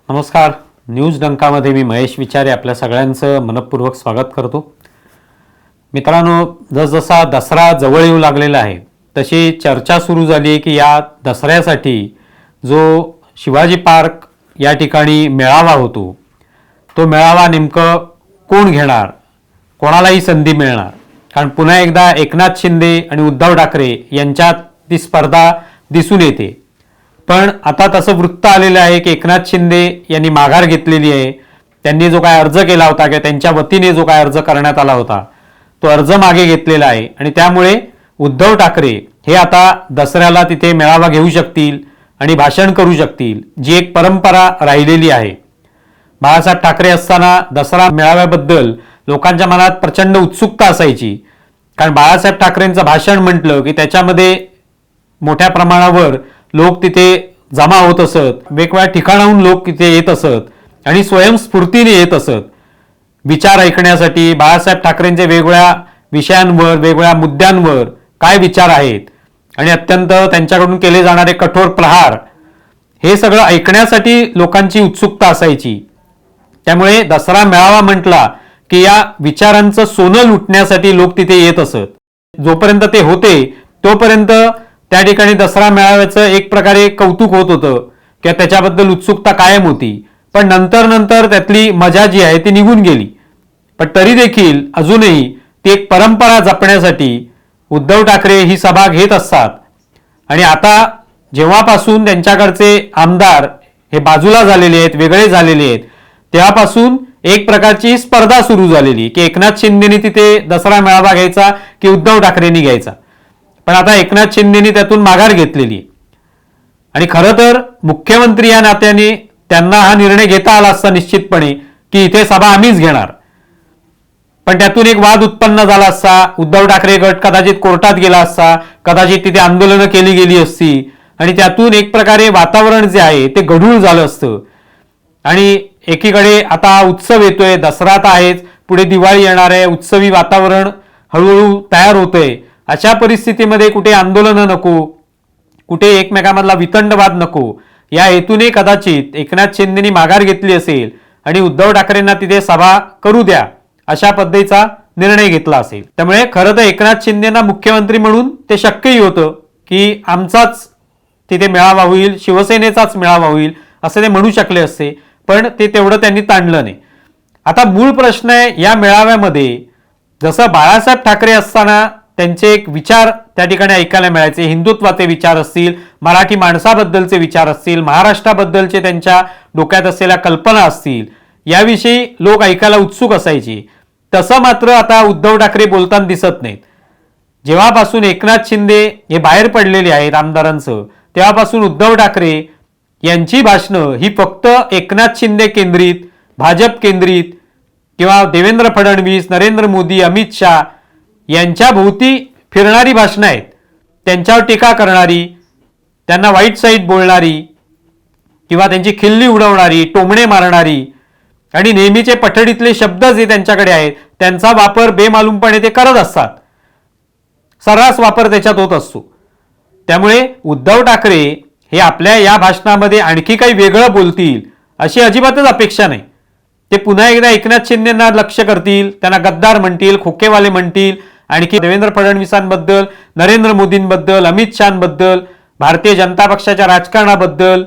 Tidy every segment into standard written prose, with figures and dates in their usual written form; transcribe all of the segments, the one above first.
नमस्कार. न्यूज डंकामध्ये मी महेश विचारे आपल्या सगळ्यांचं मनपूर्वक स्वागत करतो. मित्रांनो, जसजसा दसरा जवळ येऊ लागलेला आहे तशी चर्चा सुरू झाली की या दसऱ्यासाठी जो शिवाजी पार्क या ठिकाणी मेळावा होतो तो मेळावा नेमकं कोण घेणार, कोणालाही संधी मिळणार. कारण पुन्हा एकदा एकनाथ शिंदे आणि उद्धव ठाकरे यांच्यात ती स्पर्धा दिसून येते. पण आता तसं वृत्त आलेलं आहे की एकनाथ शिंदे यांनी माघार घेतलेली आहे. त्यांनी जो काय अर्ज केला होता किंवा त्यांच्या वतीने जो काय अर्ज करण्यात आला होता तो अर्ज मागे घेतलेला आहे आणि त्यामुळे उद्धव ठाकरे हे आता दसऱ्याला तिथे मेळावा घेऊ शकतील आणि भाषण करू शकतील, जी एक परंपरा राहिलेली आहे. बाळासाहेब ठाकरे असताना दसरा मेळाव्याबद्दल लोकांच्या मनात प्रचंड उत्सुकता असायची. कारण बाळासाहेब ठाकरेंचं भाषण म्हटलं की त्याच्यामध्ये मोठ्या प्रमाणावर लोक तिथे जमा होत असत, वेगवेगळ्या ठिकाणाहून लोक तिथे येत असत आणि स्वयंस्फूर्तीने येत असत विचार ऐकण्यासाठी. बाळासाहेब ठाकरेंचे वेगवेगळ्या विषयांवर, वेगवेगळ्या मुद्द्यांवर काय विचार आहेत आणि अत्यंत त्यांच्याकडून केले जाणारे कठोर प्रहार, हे सगळं ऐकण्यासाठी लोकांची उत्सुकता असायची. त्यामुळे दसरा मेळावा म्हटला की या विचारांचं सोनं लुटण्यासाठी लोक तिथे येत असत. जोपर्यंत ते होते तोपर्यंत त्या ठिकाणी दसरा मेळाव्याचं एक प्रकारे कौतुक होत होतं किंवा त्याच्याबद्दल उत्सुकता कायम होती. पण नंतर त्यातली मजा जी आहे ती निघून गेली. पण तरी देखील अजूनही ती एक परंपरा जपण्यासाठी उद्धव ठाकरे ही सभा घेत असतात. आणि आता जेव्हापासून त्यांच्याकडचे आमदार हे बाजूला झालेले आहेत, वेगळे झालेले आहेत, तेव्हापासून एक प्रकारची स्पर्धा सुरू झालेली की एकनाथ शिंदेनी तिथे दसरा मेळावा घ्यायचा की उद्धव ठाकरेंनी घ्यायचा. पण आता एकनाथ शिंदेनी त्यातून माघार घेतलेली आणि खरं तर मुख्यमंत्री या नात्याने त्यांना हा निर्णय घेता आला असता निश्चितपणे की इथे सभा आम्हीच घेणार. पण त्यातून एक वाद उत्पन्न झाला असता, उद्धव ठाकरे गट कदाचित कोर्टात गेला असता, कदाचित तिथे आंदोलनं केली गेली असती आणि त्यातून एक प्रकारे वातावरण जे आहे ते गढूळ झालं असतं. आणि एकीकडे आता उत्सव येतोय, दसरा तर आहेच, पुढे दिवाळी येणार आहे, उत्सवी वातावरण हळूहळू तयार होतंय. अशा परिस्थितीमध्ये कुठे आंदोलनं नको, कुठे एकमेकांमधला वितंडवाद नको, या हेतूने कदाचित एकनाथ शिंदेनी माघार घेतली असेल आणि उद्धव ठाकरेंना तिथे सभा करू द्या अशा पद्धतीचा निर्णय घेतला असेल. त्यामुळे खरं तर एकनाथ शिंदेना मुख्यमंत्री म्हणून ते शक्यही होतं की आमचाच तिथे मेळावा होईल, शिवसेनेचाच मेळावा होईल असं ते म्हणू शकले असते. पण ते तेवढं त्यांनी ताणलं नाही. आता मूळ प्रश्न आहे या मेळाव्यामध्ये, जसं बाळासाहेब ठाकरे असताना त्यांचे एक विचार त्या ठिकाणी ऐकायला मिळायचे, हिंदुत्वाचे विचार असतील, मराठी माणसाबद्दलचे विचार असतील, महाराष्ट्राबद्दलचे त्यांच्या डोक्यात असलेल्या कल्पना असतील, याविषयी लोक ऐकायला उत्सुक असायचे. तसं मात्र आता उद्धव ठाकरे बोलताना दिसत नाहीत. जेव्हापासून एकनाथ शिंदे हे बाहेर पडलेले आहेत आमदारांचं, तेव्हापासून उद्धव ठाकरे यांची भाषणं ही फक्त एकनाथ शिंदे केंद्रित, भाजप केंद्रित किंवा देवेंद्र फडणवीस, नरेंद्र मोदी, अमित शाह यांच्या भोवती फिरणारी भाषणं आहेत. त्यांच्यावर टीका करणारी, त्यांना वाईट साईड बोलणारी किंवा त्यांची खिल्ली उडवणारी, टोमणे मारणारी आणि नेहमीचे पठडीतले शब्द जे त्यांच्याकडे आहेत त्यांचा वापर बेमालूमपणे ते करत असतात. सर्रास वापर त्याच्यात होत असतो. त्यामुळे उद्धव ठाकरे हे आपल्या या भाषणामध्ये आणखी काही वेगळं बोलतील अशी अजिबातच अपेक्षा नाही. ते पुन्हा एकदा एकनाथ शिंदेंना लक्ष करतील, त्यांना गद्दार म्हणतील, खोकेवाले म्हणतील, आणखी देवेंद्र फडणवीसांबद्दल, नरेंद्र मोदींबद्दल, अमित शहाबद्दल, भारतीय जनता पक्षाच्या राजकारणाबद्दल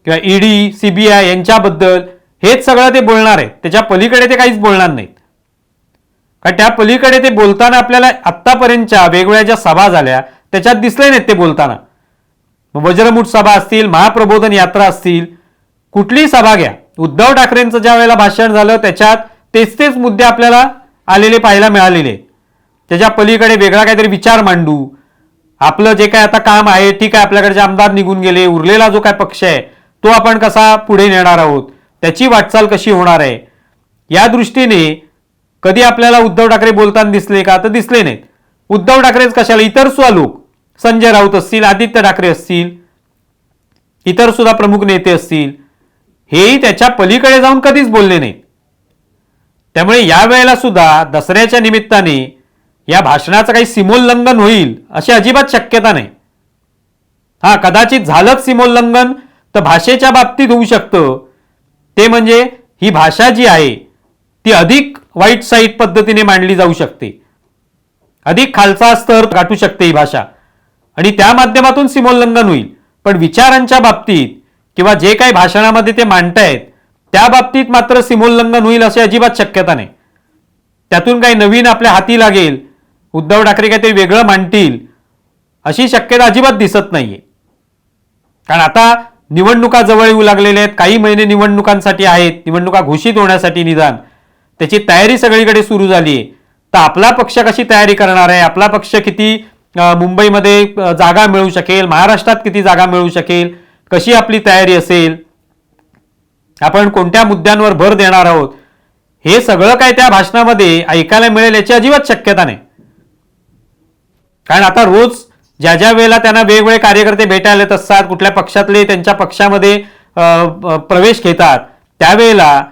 किंवा ईडी, सीबीआय यांच्याबद्दल हेच सगळं ते बोलणार आहेत. त्याच्या पलीकडे ते काहीच बोलणार नाहीत. कारण त्या पलीकडे ते बोलताना आपल्याला आत्तापर्यंतच्या वेगवेगळ्या ज्या सभा झाल्या त्याच्यात दिसले नाहीत ते बोलताना. वज्रमूठ सभा असतील, महाप्रबोधन यात्रा असतील, कुठलीही सभा घ्या, उद्धव ठाकरेंचं ज्या वेळेला भाषण झालं त्याच्यात तेच मुद्दे आपल्याला आलेले पाहायला मिळालेले. त्याच्या पलीकडे वेगळा काहीतरी विचार मांडू, आपलं जे काय आता काम आहे, ठीक आहे, आपल्याकडचे आमदार निघून गेले, उरलेला जो काय पक्ष आहे तो आपण कसा पुढे नेणार आहोत, त्याची वाटचाल कशी होणार आहे, या दृष्टीने कधी आपल्याला उद्धव ठाकरे बोलताना दिसले का? तर दिसले नाहीत. उद्धव ठाकरेच कशाला, इतर सुद्धा लोक, संजय राऊत असतील, आदित्य ठाकरे असतील, इतर सुद्धा प्रमुख नेते असतील, हेही त्याच्या पलीकडे जाऊन कधीच बोलले नाहीत. त्यामुळे या वेळेला सुद्धा दसऱ्याच्या निमित्ताने या भाषणाचं काही सीमोल्लंघन होईल अशी अजिबात शक्यता नाही. कदाचित झालंच सीमोल्लंघन तर भाषेच्या बाबतीत होऊ शकतं ते म्हणजे ही भाषा जी आहे ती अधिक वाईट साईट पद्धतीने मांडली जाऊ शकते, अधिक खालचा स्तर गाठू शकते ही भाषा, आणि त्या माध्यमातून सीमोल्लंघन होईल. पण विचारांच्या बाबतीत किंवा जे काही भाषणामध्ये ते मांडतायत त्या बाबतीत मात्र सीमोल्लंघन होईल अशी अजिबात शक्यता नाही. त्यातून काही नवीन आपल्या हाती लागेल, उद्धव ठाकरे काहीतरी वेगळं मांडतील अशी शक्यता अजिबात दिसत नाहीये. कारण आता निवडणुका जवळ येऊ लागलेल्या आहेत, काही महिने निवडणुकांसाठी आहेत, निवडणुका घोषित होण्यासाठी निदान त्याची तयारी सगळीकडे सुरू झाली आहे. तर आपला पक्ष कशी तयारी करणार आहे, आपला पक्ष किती मुंबईमध्ये जागा मिळू शकेल, महाराष्ट्रात किती जागा मिळू शकेल, कशी आपली तयारी असेल, आपण कोणत्या मुद्द्यांवर भर देणार आहोत, हे सगळं काय त्या भाषणामध्ये ऐकायला मिळेल याची अजिबात शक्यता नाही. कारण आता रोज ज्या ज्या वेळेला त्यांना वेगवेगळे कार्यकर्ते भेटायला येत असतात, कुठल्या पक्षातले त्यांच्या पक्षामध्ये प्रवेश घेतात, त्यावेळेला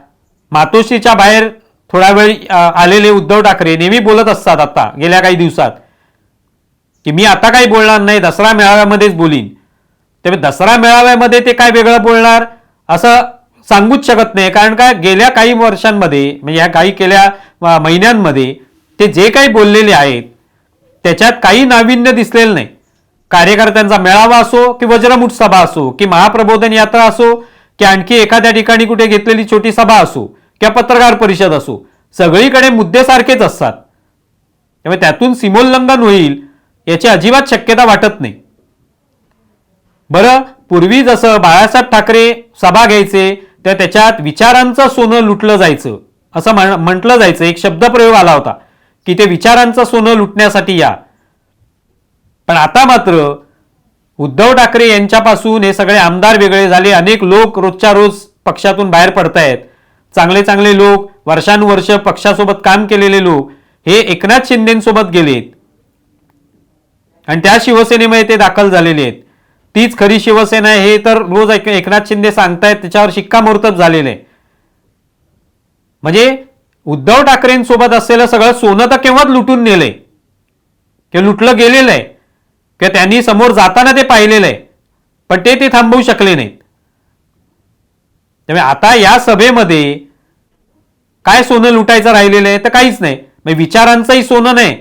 मातोश्रीच्या बाहेर थोडा वेळ आलेले उद्धव ठाकरे नेहमी बोलत असतात आता गेल्या काही दिवसात की मी आता काही बोलणार नाही, दसरा मेळाव्यामध्येच बोलीन. तेव्हा दसरा मेळाव्यामध्ये ते काय वेगळं बोलणार असं सांगूच शकत नाही. कारण काय गेल्या काही वर्षांमध्ये म्हणजे या काही केल्या महिन्यांमध्ये ते जे काही बोललेले आहेत त्याच्यात काही नाविन्य दिसलेलं नाही. कार्यकर्त्यांचा मेळावा असो की वज्रमुठ सभा असो की महाप्रबोधन यात्रा असो की आणखी एखाद्या ठिकाणी कुठे घेतलेली छोटी सभा असो किंवा पत्रकार परिषद असो, सगळीकडे मुद्दे सारखेच असतात. त्यामुळे त्यातून सीमोल्लंघन होईल याची अजिबात शक्यता वाटत नाही. बरं, पूर्वी जसं बाळासाहेब ठाकरे सभा घ्यायचे तर त्याच्यात विचारांचं सोनं लुटलं जायचं असं म्हटलं जायचं, एक शब्दप्रयोग आला होता की ते विचारांचं सोनं लुटण्यासाठी या. पण आता मात्र उद्धव ठाकरे यांच्यापासून हे सगळे आमदार वेगळे झाले, अनेक लोक रोजच्या रोज पक्षातून बाहेर पडतायत. चांगले चांगले लोक, वर्षानुवर्ष पक्षासोबत काम केलेले लोक हे एकनाथ शिंदेसोबत गेलेत आणि त्या शिवसेनेमध्ये ते दाखल झालेले आहेत. तीच खरी शिवसेना हे तर रोज एकनाथ शिंदे सांगतायत, त्याच्यावर शिक्कामोर्तब झालेलं आहे. म्हणजे उद्धव ठाकरेंसोबत असलेलं सगळं सोनं तर केव्हाच लुटून नेलंय किंवा लुटलं गेलेलं आहे किंवा त्यांनी समोर जाताना ते पाहिलेलं आहे, पण ते थांबवू शकले नाहीत. त्यामुळे आता या सभेमध्ये काय सोनं लुटायचं राहिलेलं आहे तर काहीच नाही. म्हणजे विचारांचंही सोनं नाही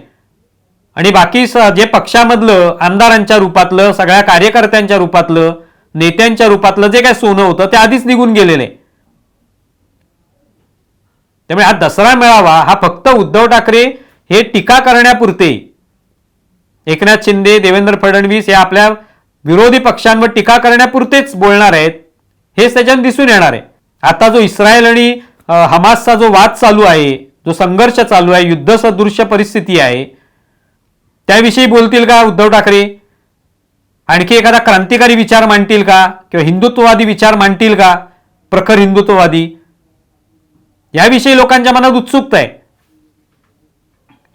आणि बाकी जे पक्षामधलं आमदारांच्या रूपातलं, सगळ्या कार्यकर्त्यांच्या रूपातलं, नेत्यांच्या रूपातलं जे काय सोनं होतं ते आधीच निघून गेलेलं आहे. त्यामुळे हा दसरा मेळावा हा फक्त उद्धव ठाकरे हे टीका करण्यापुरते, एकनाथ शिंदे, देवेंद्र फडणवीस या आपल्या विरोधी पक्षांवर टीका करण्यापुरतेच बोलणार आहेत हेच त्याच्यात दिसून येणार आहे. आता जो इस्रायल आणि हमासचा जो वाद चालू आहे, जो संघर्ष चालू आहे, युद्धसदृश्य परिस्थिती आहे, त्याविषयी बोलतील का उद्धव ठाकरे? आणखी एखादा क्रांतिकारी विचार मांडतील का किंवा हिंदुत्ववादी विचार मांडतील का, प्रखर हिंदुत्ववादी? याविषयी लोकांच्या मनात उत्सुकता आहे.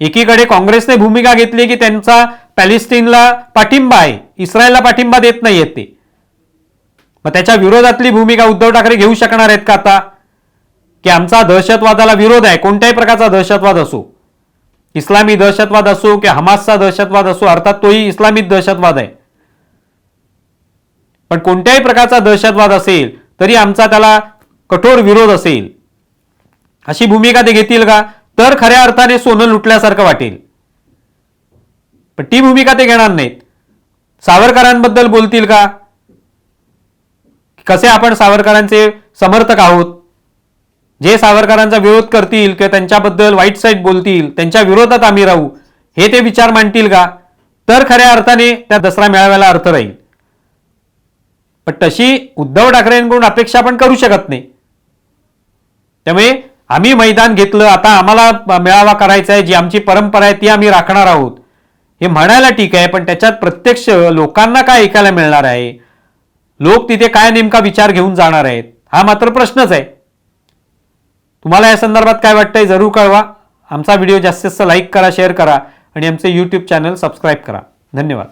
एकीकडे काँग्रेसने भूमिका घेतली की त्यांचा पॅलेस्टाईनला पाठिंबा आहे, इस्रायलला पाठिंबा देत नाहीयेत ते. मग त्याच्या विरोधातली भूमिका उद्धव ठाकरे घेऊ शकणार आहेत का आता, की आमचा दहशतवादाला विरोध आहे, कोणत्याही प्रकारचा दहशतवाद असो, इस्लामी दहशतवाद असो की हमासचा दहशतवाद असो, अर्थात तोही इस्लामिक दहशतवाद आहे, पण कोणत्याही प्रकारचा दहशतवाद असेल तरी आमचा त्याला कठोर विरोध असेल, अशी भूमिका ते घेतील का? तर खऱ्या अर्थाने सोनं लुटल्यासारखं वाटेल. पण ती भूमिका ते घेणार नाहीत. सावरकरांबद्दल बोलतील का, कसे आपण सावरकरांचे समर्थक आहोत, जे सावरकरांचा विरोध करतील किंवा त्यांच्याबद्दल वाईट साईट बोलतील त्यांच्या विरोधात आम्ही राहू, हे ते विचार मांडतील का? तर खऱ्या अर्थाने त्या दसरा मेळाव्याला अर्थ राहील. पण तशी उद्धव ठाकरेंकडून अपेक्षा आपण करू शकत नाही. त्यामुळे आम्ही मैदान घेतलं, आता आम्हाला मेळावा करायचा आहे, जी आमची परंपरा आहे ती आम्ही राखणार आहोत, हे म्हणायला ठीक आहे, पण त्याच्यात प्रत्यक्ष लोकांना काय ऐकायला मिळणार आहे, लोक तिथे काय नेमका विचार घेऊन जाणार आहेत, हा मात्र प्रश्नच आहे. तुम्हाला या संदर्भात काय वाटतंय जरूर कळवा. आमचा व्हिडिओ जास्तीत जास्त लाईक करा, शेअर करा आणि आमचे यूट्यूब चॅनल सबस्क्राईब करा. धन्यवाद.